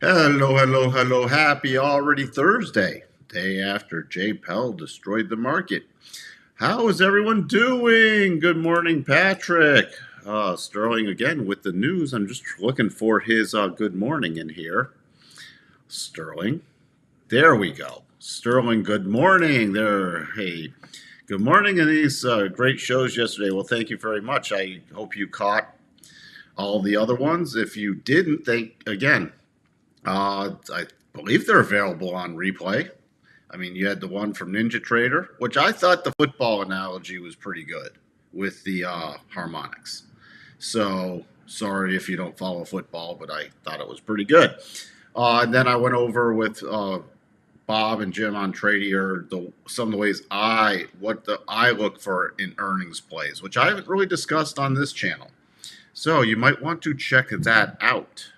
Hello, hello, hello. Happy already Thursday, day after JPL destroyed the market. How is everyone doing? Good morning, Patrick. Sterling again with the news. I'm just looking for his good morning in here. Sterling. There we go. Sterling, good morning. There. Hey, good morning. And these great shows yesterday. Well, thank you very much. I hope you caught all the other ones. If you didn't, thank again. I believe they're available on replay. I mean, you had the one from Ninja Trader, which I thought the football analogy was pretty good with the harmonics. So sorry if you don't follow football, but I thought it was pretty good. And then I went over with Bob and Jim on Tradier some of the ways I look for in earnings plays, which I haven't really discussed on this channel. So you might want to check that out.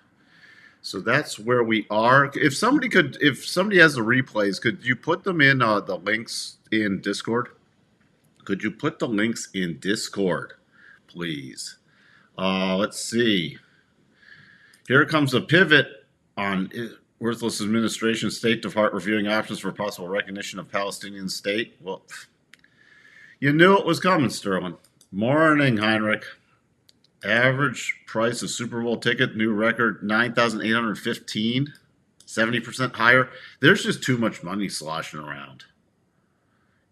So that's where we are. If somebody has the replays, could you put them in the links in Discord? Could you put the links in Discord, please? Let's see. Here comes a pivot on worthless administration. State Department reviewing options for possible recognition of Palestinian state. Well, you knew it was coming, Sterling. Morning, Heinrich. Average price of Super Bowl ticket, new record, 9,815, 70% higher. There's just too much money sloshing around.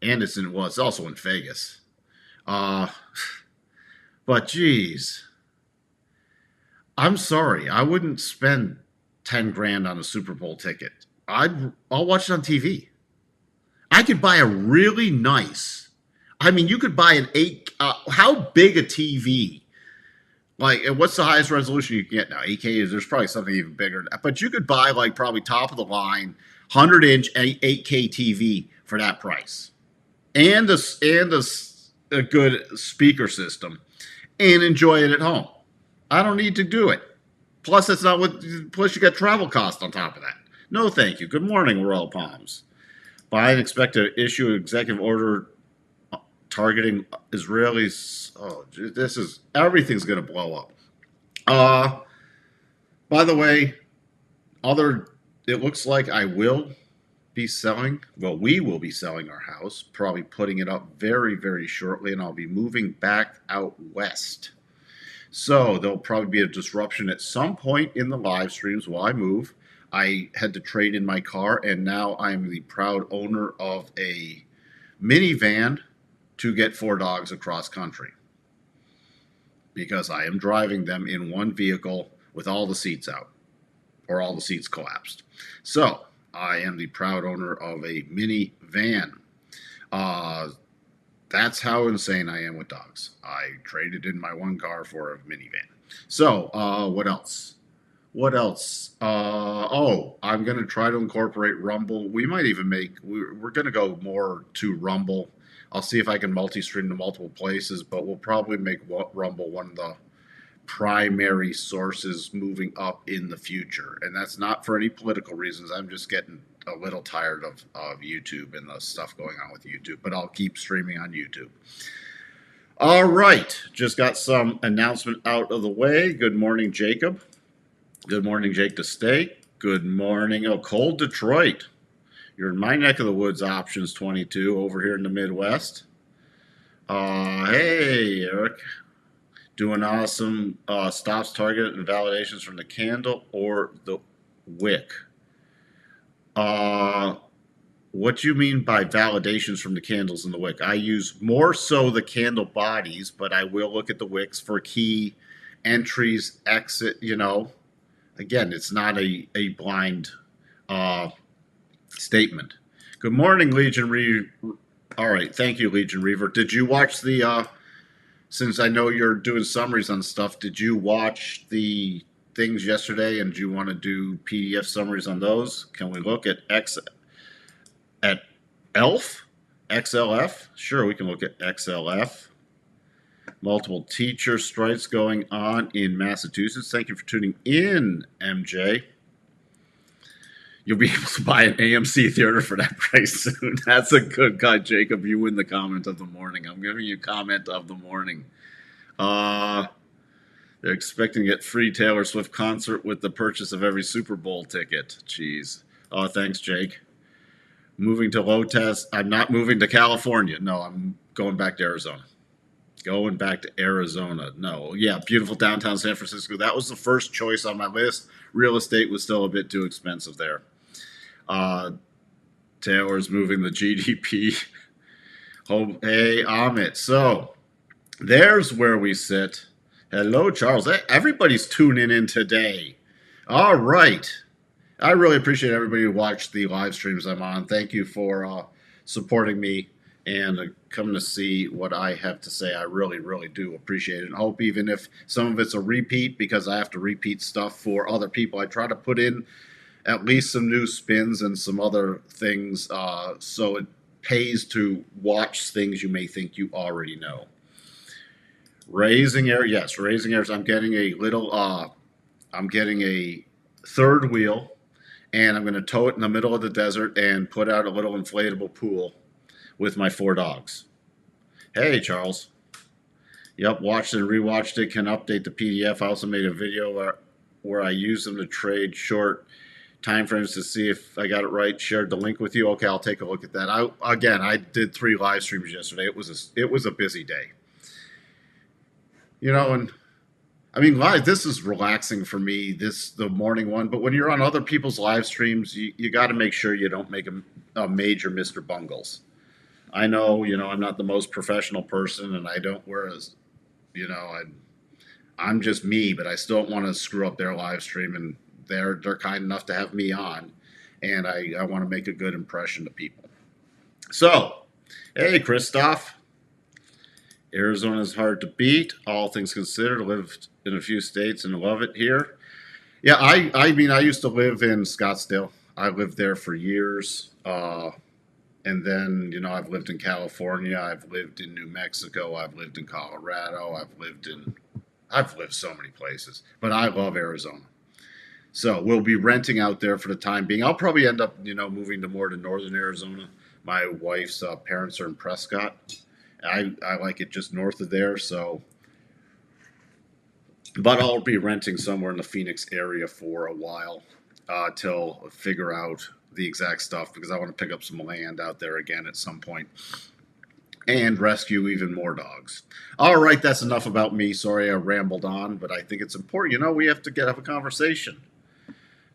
And it's also in Vegas. But geez, I'm sorry. I wouldn't spend 10 grand on a Super Bowl ticket. I'll watch it on TV. I could buy a really nice, you could buy an how big a TV? Like, what's the highest resolution you can get now? 8K there's probably something even bigger. But you could buy, probably top of the line, 100-inch 8K TV for that price. And a good speaker system. And enjoy it at home. I don't need to do it. Plus, plus you got travel costs on top of that. No, thank you. Good morning, Royal Palms. Biden expect to issue an executive order targeting Israelis. Oh, everything's going to blow up. By the way, it looks like we will be selling our house, probably putting it up very, very shortly, and I'll be moving back out west. So there'll probably be a disruption at some point in the live streams while I move. I had to trade in my car, and now I'm the proud owner of a minivan to get 4 dogs across country, because I am driving them in one vehicle with all the seats out, or all the seats collapsed. So I am the proud owner of a minivan. That's how insane I am with dogs. I traded in my one car for a minivan. So what else? I'm going to try to incorporate Rumble. We might even we're going to go more to Rumble. I'll see if I can multi-stream to multiple places, but we'll probably make Rumble one of the primary sources moving up in the future. And that's not for any political reasons. I'm just getting a little tired of YouTube and the stuff going on with YouTube, but I'll keep streaming on YouTube. All right. Just got some announcement out of the way. Good morning, Jacob. Good morning, Jake to Stay. Good morning, cold Detroit. You're in my neck of the woods, options 22 over here in the Midwest. Hey, Eric. Doing awesome. Stops, target, and validations from the candle or the wick. What do you mean by validations from the candles and the wick? I use more so the candle bodies, but I will look at the wicks for key entries, exit, Again, it's not a blind statement. Good morning, Legion Reaver. All right, thank you, Legion Reaver. Did you watch since I know you're doing summaries on stuff, did you watch the things yesterday, and do you want to do PDF summaries on those? Can we look at ELF? XLF? Sure, we can look at XLF. Multiple teacher strikes going on in Massachusetts. Thank you for tuning in, MJ. You'll be able to buy an AMC theater for that price soon. That's a good guy, Jacob. You win the comment of the morning. I'm giving you comment of the morning. They're expecting to get free Taylor Swift concert with the purchase of every Super Bowl ticket. Jeez. Oh, thanks, Jake. Moving to low test. I'm not moving to California. No, I'm going back to Arizona. Going back to Arizona. No. Yeah, beautiful downtown San Francisco. That was the first choice on my list. Real estate was still a bit too expensive there. Taylor's moving the GDP. Oh, hey, Amit. So there's where we sit. Hello, Charles. Everybody's tuning in today. All right. I really appreciate everybody who watched the live streams I'm on. Thank you for supporting me and coming to see what I have to say. I really, really do appreciate it. And hope even if some of it's a repeat, because I have to repeat stuff for other people, I try to put in at least some new spins and some other things so it pays to watch things you may think you already know. Raising air, yes, raising airs. I'm getting a little, I'm getting a third wheel, and I'm going to tow it in the middle of the desert and put out a little inflatable pool with my 4 dogs. Hey, Charles. Yep, watched and rewatched it. Can update the PDF. I also made a video where I used them to trade short time frames to see if I got it right. Shared the link with you. Okay, I'll take a look at that. I did 3 live streams yesterday. It was a busy day. You know, and I mean, live, this is relaxing for me, the morning one. But when you're on other people's live streams, you got to make sure you don't make a major Mr. Bungles. I know, I'm not the most professional person, and I don't wear as, I'm just me, but I still don't want to screw up their live stream. And they're kind enough to have me on, and I want to make a good impression to people. So, hey, Christoph. Arizona is hard to beat, all things considered. Lived in a few states and love it here. Yeah, I mean, I used to live in Scottsdale. I lived there for years. And then, I've lived in California. I've lived in New Mexico. I've lived in Colorado. I've lived so many places. But I love Arizona. So we'll be renting out there for the time being. I'll probably end up, moving to northern Arizona. My wife's parents are in Prescott. I like it just north of there, but I'll be renting somewhere in the Phoenix area for a while till I figure out the exact stuff, because I want to pick up some land out there again at some point and rescue even more dogs. All right, that's enough about me. Sorry I rambled on, but I think it's important. We have to have a conversation.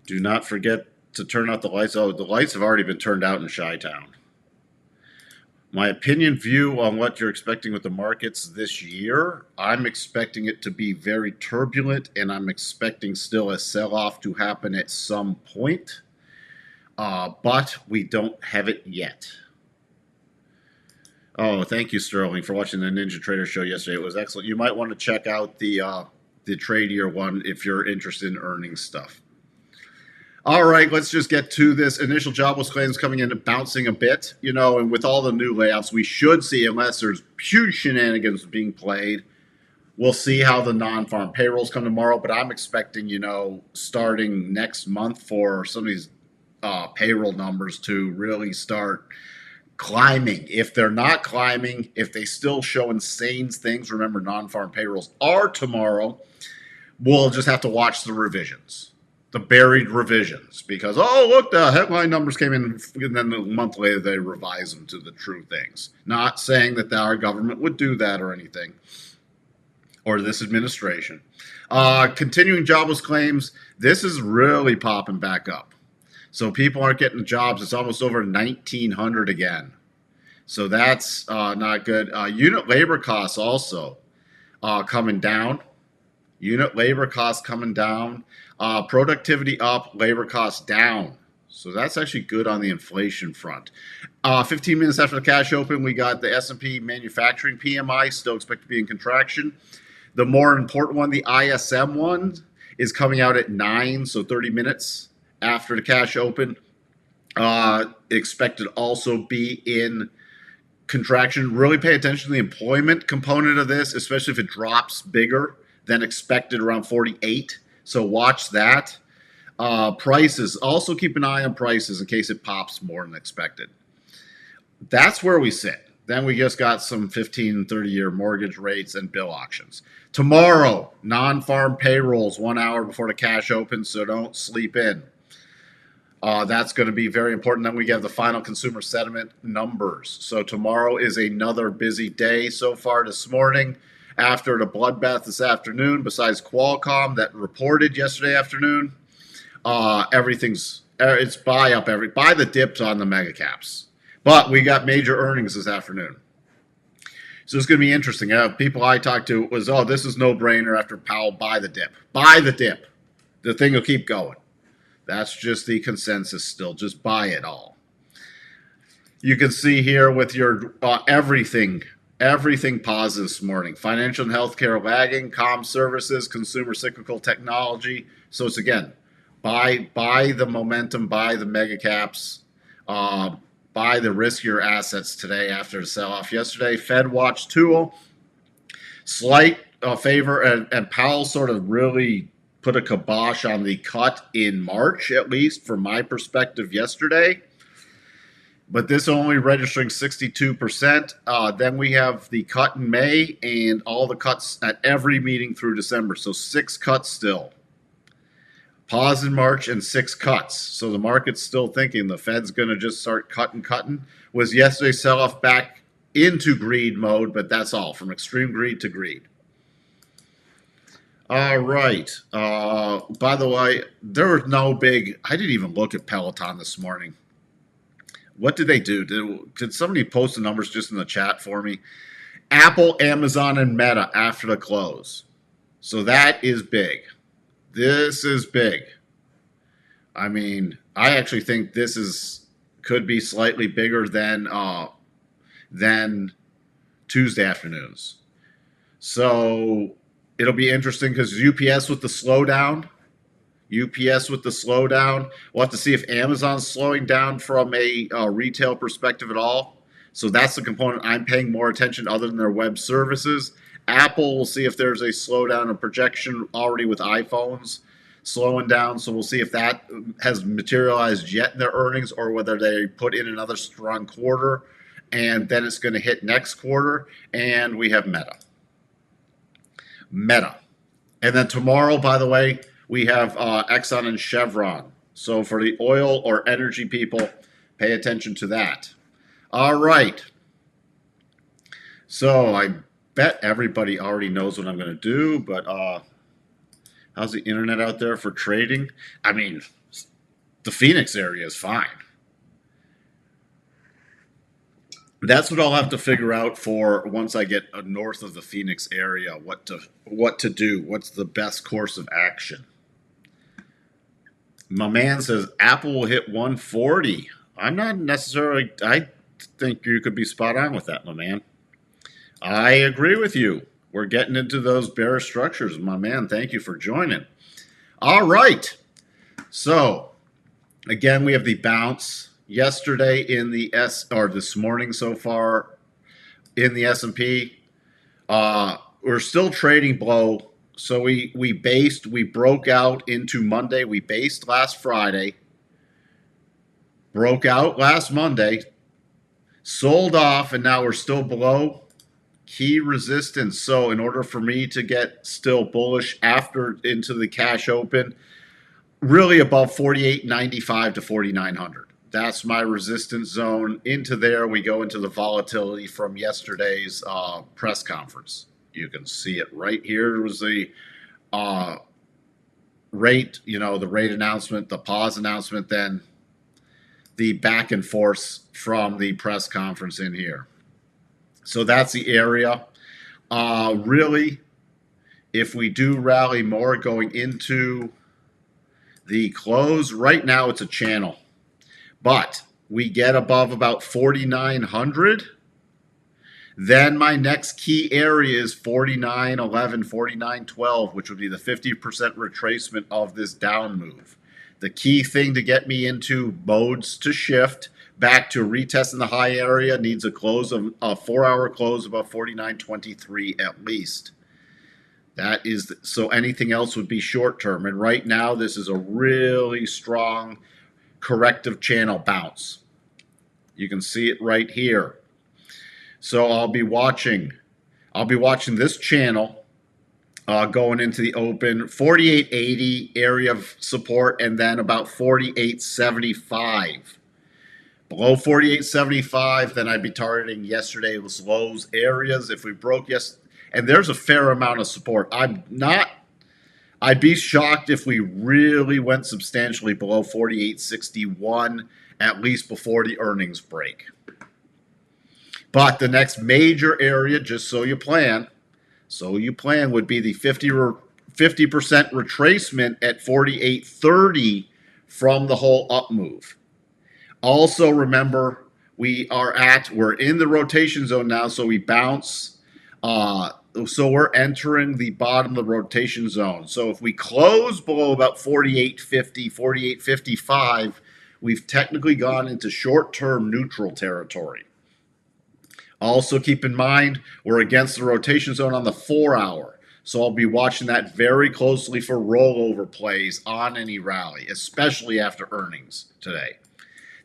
Do not forget to turn out the lights. Oh, the lights have already been turned out in Chi-Town. My view on what you're expecting with the markets this year, I'm expecting it to be very turbulent, and I'm expecting still a sell-off to happen at some point, but we don't have it yet. Oh, thank you, Sterling, for watching the Ninja Trader show yesterday. It was excellent. You might want to check out the trade year one if you're interested in earning stuff. All right, let's just get to this. Initial jobless claims coming in and bouncing a bit, and with all the new layouts, we should see, unless there's huge shenanigans being played, we'll see how the non-farm payrolls come tomorrow. But I'm expecting, starting next month for some of these payroll numbers to really start climbing. If they're not climbing, if they still show insane things, remember, non-farm payrolls are tomorrow, we'll just have to watch the revisions. The buried revisions, because, look, the headline numbers came in, and then a month later they revise them to the true things. Not saying that our government would do that or anything, or this administration. Continuing jobless claims, this is really popping back up. So people aren't getting jobs. It's almost over 1,900 again. So that's not good. Unit labor costs also coming down. Unit labor costs coming down. Productivity up, labor costs down. So that's actually good on the inflation front. 15 minutes after the cash open, we got the S&P manufacturing PMI, still expect to be in contraction. The more important one, the ISM one, is coming out at 9, so 30 minutes after the cash open. Expected also be in contraction. Really pay attention to the employment component of this, especially if it drops bigger than expected, around 48. So watch that. Prices, also keep an eye on prices in case it pops more than expected. That's where we sit. Then we just got some 15 and 30-year mortgage rates and bill auctions. Tomorrow, non-farm payrolls 1 hour before the cash opens, so don't sleep in. That's going to be very important. Then we have the final consumer sentiment numbers. So tomorrow is another busy day so far this morning. After the bloodbath this afternoon, besides Qualcomm that reported yesterday afternoon, it's buy the dips on the mega caps. But we got major earnings this afternoon. So it's going to be interesting. People I talked to was, this is no brainer after Powell, buy the dip. Buy the dip. The thing will keep going. That's just the consensus still. Just buy it all. You can see here with your everything positive this morning. Financial and healthcare lagging, comm services, consumer cyclical technology. So it's again, buy the momentum, buy the mega caps, buy the riskier assets today after the sell-off yesterday. Fed watch tool, slight favor, and Powell sort of really put a kibosh on the cut in March, at least from my perspective yesterday. But this only registering 62%. Then we have the cut in May and all the cuts at every meeting through December. So 6 cuts still. Pause in March and 6 cuts. So the market's still thinking the Fed's going to just start cutting. Was yesterday's sell-off back into greed mode, but that's all, from extreme greed to greed. All right. By the way, there was no big... I didn't even look at Peloton this morning. What did they do? Did somebody post the numbers just in the chat for me? Apple, Amazon, and Meta after the close. So that is big. This is big. I mean, I actually think this could be slightly bigger than Tuesday afternoons. So it'll be interesting because UPS with the slowdown. We'll have to see if Amazon's slowing down from a retail perspective at all. So that's the component I'm paying more attention other than their web services. Apple, we'll see if there's a slowdown in projection already with iPhones slowing down. So we'll see if that has materialized yet in their earnings or whether they put in another strong quarter and then it's going to hit next quarter. And we have Meta. And then tomorrow, by the way, we have Exxon and Chevron. So for the oil or energy people, pay attention to that. All right. So I bet everybody already knows what I'm going to do, but how's the internet out there for trading? I mean, the Phoenix area is fine. That's what I'll have to figure out for once I get north of the Phoenix area, what to do. What's the best course of action? My man says Apple will hit 140. I'm not necessarily, I think you could be spot on with that, my man. I agree with you. We're getting into those bearish structures, my man. Thank you for joining. All right. So, again, we have the bounce yesterday in the this morning so far in the S&P. We're still trading below. So we broke out into Monday. We based last Friday. Broke out last Monday. Sold off, and now we're still below key resistance. So in order for me to get still bullish after into the cash open, really above 48.95 to 4900. That's my resistance zone. Into there, we go into the volatility from yesterday's press conference. You can see it right here. It was the rate, the rate announcement, the pause announcement, then the back and forth from the press conference in here. So that's the area. Really, if we do rally more going into the close, right now it's a channel. But we get above about 4,900. Then my next key area is 49.11, 49.12, which would be the 50% retracement of this down move. The key thing to get me into modes to shift back to retesting the high area needs a 4-hour close above 49.23 at least. That is, so anything else would be short term. And right now, this is a really strong corrective channel bounce. You can see it right here. So I'll be watching this channel going into the open, 48.80 area of support, and then about 48.75. Below 48.75, then I'd be targeting yesterday's lows areas. If we broke and there's a fair amount of support. I'd be shocked if we really went substantially below 48.61, at least before the earnings break. But the next major area, just so you plan, would be the 50% retracement at 48.30 from the whole up move. Also, remember, we're in the rotation zone now, so we bounce. So we're entering the bottom of the rotation zone. So if we close below about 48.50, 48.55, we've technically gone into short-term neutral territory. Also, keep in mind, we're against the rotation zone on the 4-hour. So I'll be watching that very closely for rollover plays on any rally, especially after earnings today.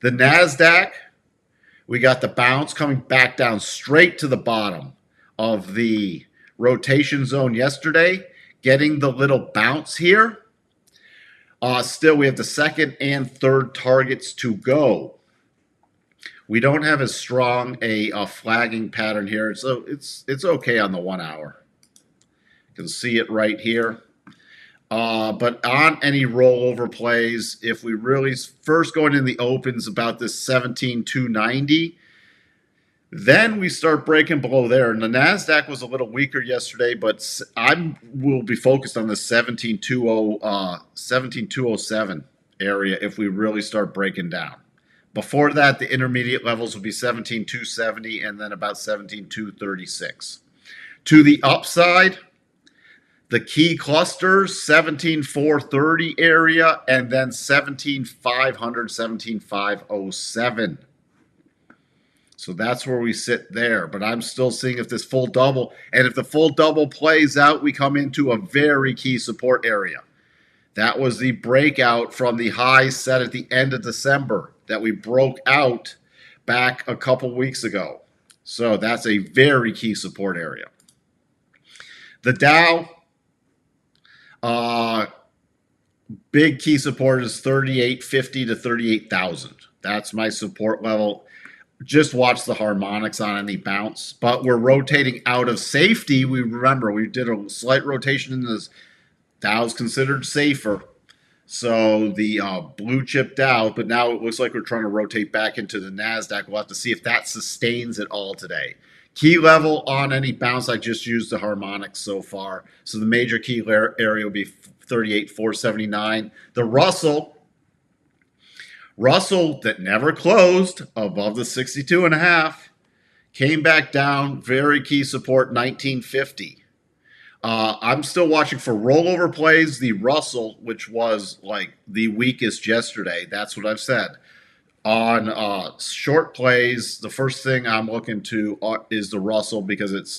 The NASDAQ, we got the bounce coming back down straight to the bottom of the rotation zone yesterday, getting the little bounce here. Still, we have the second and third targets to go. We don't have as strong a flagging pattern here, so it's okay on the 1 hour. You can see it right here. But on any rollover plays, if we really first going in the opens about this 17,290, then we start breaking below there. And the NASDAQ was a little weaker yesterday, but I will be focused on the 17,207 area if we really start breaking down. Before that, the intermediate levels would be 17,270 and then about 17,236. To the upside, the key clusters, 17,430 area, and then 17,500, 17,507. So that's where we sit there. But I'm still seeing if this full double, and if the full double plays out, we come into a very key support area. That was the breakout from the high set at the end of December that we broke out back a couple weeks ago. So that's a very key support area. The Dow, big key support is 3850 to 38,000. That's my support level. Just watch the harmonics on any bounce. But we're rotating out of safety. We did a slight rotation in this. Dow's considered safer. So the blue chip Dow, but now it looks like we're trying to rotate back into the NASDAQ. We'll have to see if that sustains at all today. Key level on any bounce, I just used the harmonics so far. So the major key area will be 38,479. The Russell that never closed above the 62.5 came back down. Very key support, 1950. I'm still watching for rollover plays. The Russell, which was like the weakest yesterday, that's what I've said. On short plays, the first thing I'm looking to is the Russell because it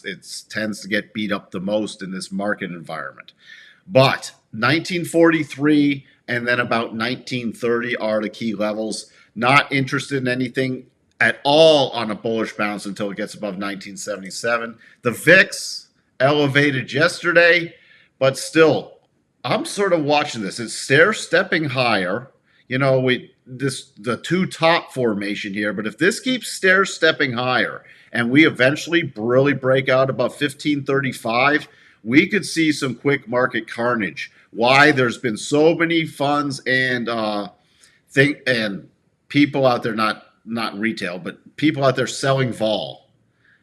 tends to get beat up the most in this market environment. But 1943 and then about 1930 are the key levels. Not interested in anything at all on a bullish bounce until it gets above 1977. The VIX elevated yesterday, but still, I'm sort of watching this. It's stair-stepping higher. You know, the two top formation here, but if this keeps stair-stepping higher and we eventually really break out above 1535, we could see some quick market carnage. Why? There's been so many funds and people out there, not retail, but people out there selling vol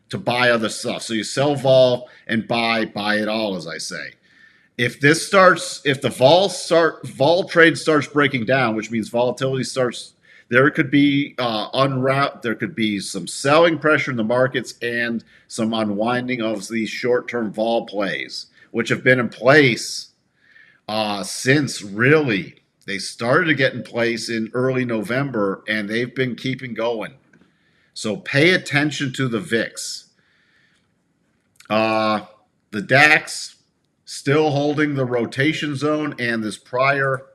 to buy other stuff. So you sell vol and buy it all, as I say. If the vol trade starts breaking down, which means volatility starts, there could be there could be some selling pressure in the markets and some unwinding of these short-term vol plays, which have been in place since really they started to get in place in early November, and they've been keeping going. So pay attention to the VIX. The DAX still holding the rotation zone and this prior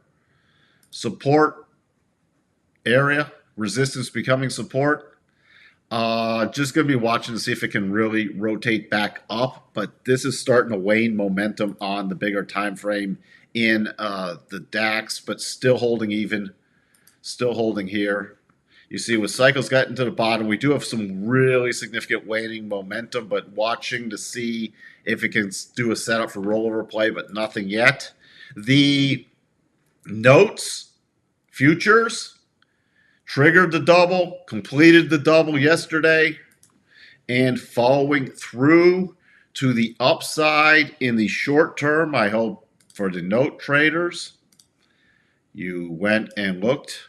support area, resistance becoming support. Just going to be watching to see if it can really rotate back up, but this is starting to wane momentum on the bigger time frame in the DAX, but still holding even, still holding here. You see, with cycles getting to the bottom, we do have some really significant waning momentum, but watching to see if it can do a setup for rollover play, but nothing yet. The notes, futures, triggered the double, completed the double yesterday, and following through to the upside in the short term. I hope for the note traders, you went and looked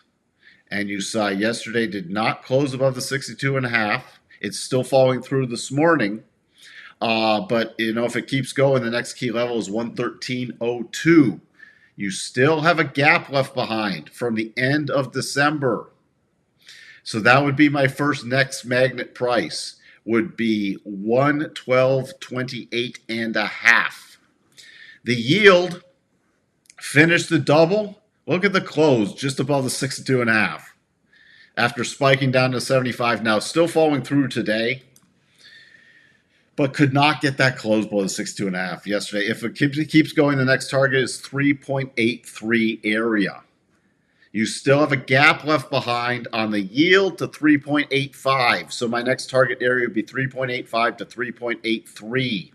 and you saw yesterday did not close above the 62.5. It's still falling through this morning. But, you know, if it keeps going, the next key level is 113.02. You still have a gap left behind from the end of December. So that would be my first next magnet price, would be 112.28.5. The yield finished the double. Look at the close, just above the 62.5. After spiking down to 75, now still falling through today, but could not get that close below the 62.5 yesterday. If it keeps going, the next target is 3.83 area. You still have a gap left behind on the yield to 3.85. So my next target area would be 3.85 to 3.83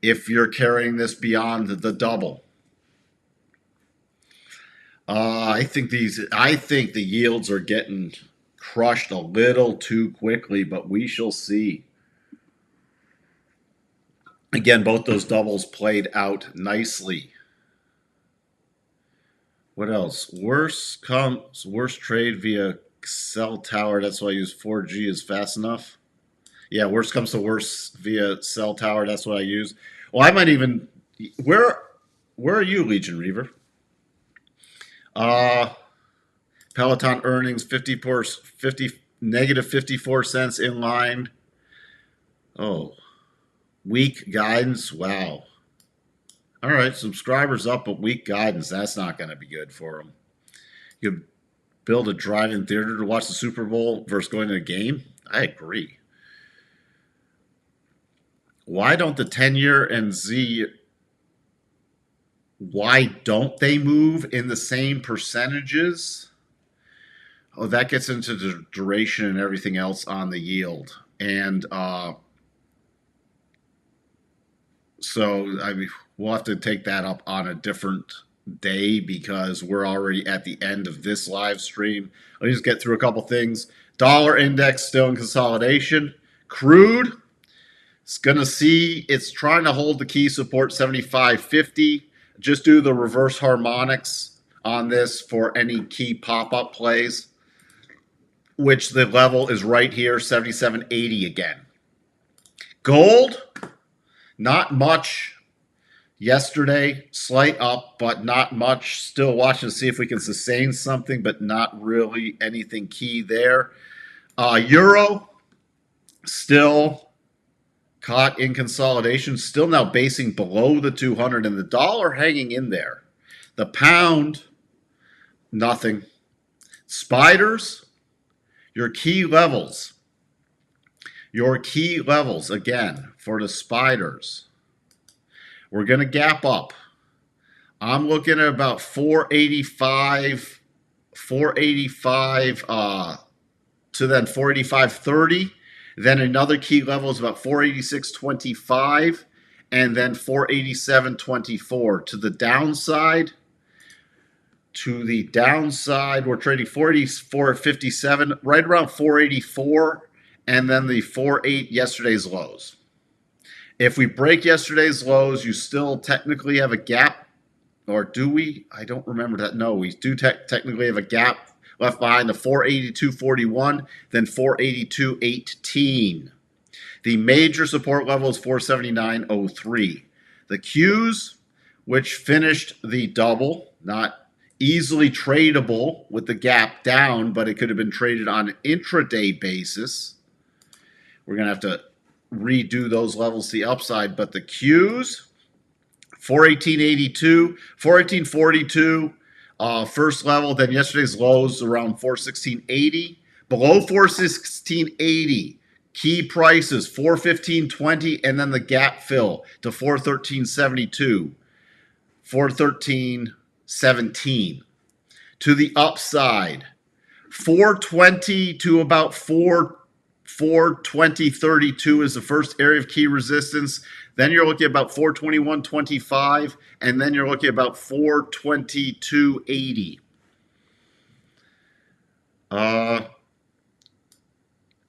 if you're carrying this beyond the double. I think the yields are getting crushed a little too quickly, but we shall see. Again, both those doubles played out nicely. What else? Worst trade via cell tower. That's why I use 4G is fast enough. Yeah, worst comes to worst via cell tower. That's what I use. Well, I might even. Where are you, Legion Reaver? Peloton earnings 50 negative 54 cents in line. Oh, weak guidance. Wow. All right, subscribers up, but weak guidance. That's not going to be good for them. You build a drive-in theater to watch the Super Bowl versus going to a game? I agree. Why don't the 10-year and Z, why don't they move in the same percentages? Oh, that gets into the duration and everything else on the yield. And so I mean, we'll have to take that up on a different day because we're already at the end of this live stream. Let me just get through a couple things. Dollar index still in consolidation. Crude, it's going to see, it's trying to hold the key support 75.50. Just do the reverse harmonics on this for any key pop-up plays, which the level is right here, 77.80 again. Gold, not much yesterday, slight up, but not much. Still watching to see if we can sustain something, but not really anything key there. Euro, still caught in consolidation, still now basing below the 200, and the dollar hanging in there. The pound, nothing. Spiders, your key levels. Your key levels, again, for the spiders. We're going to gap up. I'm looking at about 485 to then 485.30. Then another key level is about 486.25 and then 487.24. To the downside, we're trading 484.57, right around 484, and then the 4.8 yesterday's lows. If we break yesterday's lows, you still technically have a gap, or do we? I don't remember that. No, we do technically have a gap left behind, the 482.41, then 482.18. The major support level is 479.03. The Qs, which finished the double, not easily tradable with the gap down, but it could have been traded on an intraday basis. We're going to have to redo those levels to the upside, but the Qs, 418.82, 418.42, first level, then yesterday's lows around 416.80, Below 416.80. Key prices 415.20, and then the gap fill to 413.72, 413.17. To the upside, 420 to about 420.32 is the first area of key resistance. Then you're looking at about 421.25, and then you're looking at about 422.80.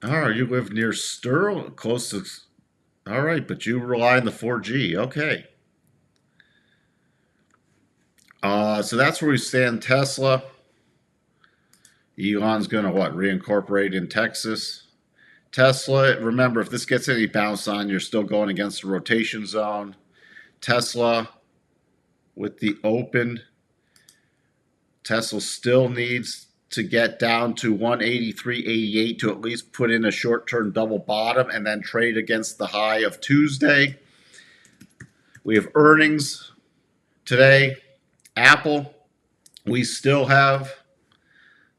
Oh, you live near Sterling, close to. All right, but you rely on the 4G. Okay. So that's where we stand. Tesla. Elon's going to what? Reincorporate in Texas. Tesla, remember, if this gets any bounce on, you're still going against the rotation zone. Tesla with the open. Tesla still needs to get down to 183.88 to at least put in a short-term double bottom and then trade against the high of Tuesday. We have earnings today. Apple, we still have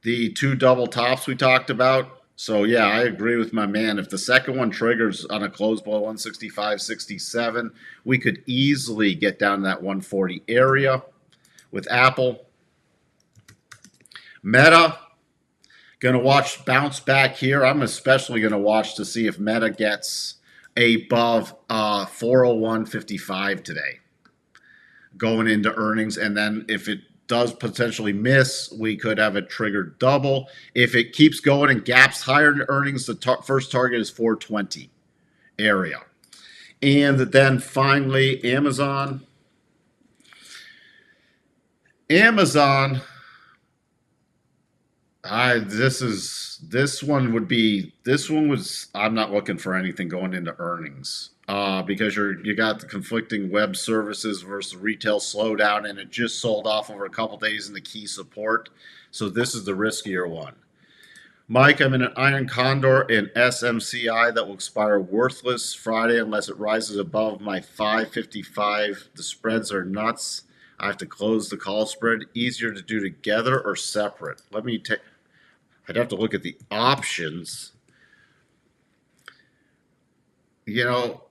the two double tops we talked about. So, yeah, I agree with my man. If the second one triggers on a close below 165.67, we could easily get down to that 140 area with Apple. Meta, going to watch bounce back here. I'm especially going to watch to see if Meta gets above 401.55 today going into earnings. And then if it does potentially miss, we could have a triggered double. If it keeps going and gaps higher in earnings, the first target is 420 area. And then finally, Amazon. Amazon, this one was, I'm not looking for anything going into earnings. Because you got the conflicting web services versus retail slowdown, and it just sold off over a couple days in the key support. So this is the riskier one. Mike, I'm in an Iron Condor in SMCI that will expire worthless Friday unless it rises above my 555. The spreads are nuts. I have to close the call spread. Easier to do together or separate? I'd have to look at the options. You know,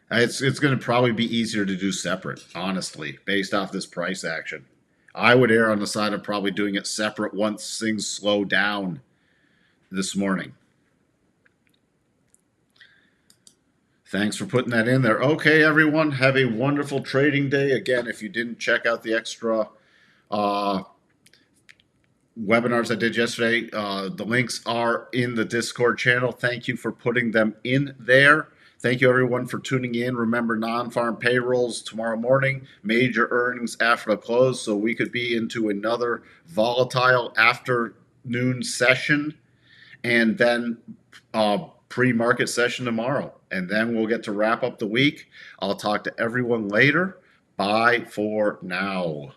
it's going to probably be easier to do separate, honestly, based off this price action. I would err on the side of probably doing it separate once things slow down this morning. Thanks for putting that in there. Okay, everyone, have a wonderful trading day. Again, if you didn't check out the extra webinars I did yesterday, the links are in the Discord channel. Thank you for putting them in there. Thank you, everyone, for tuning in. Remember, non-farm payrolls tomorrow morning, major earnings after the close, so we could be into another volatile afternoon session, and then pre-market session tomorrow. And then we'll get to wrap up the week. I'll talk to everyone later. Bye for now.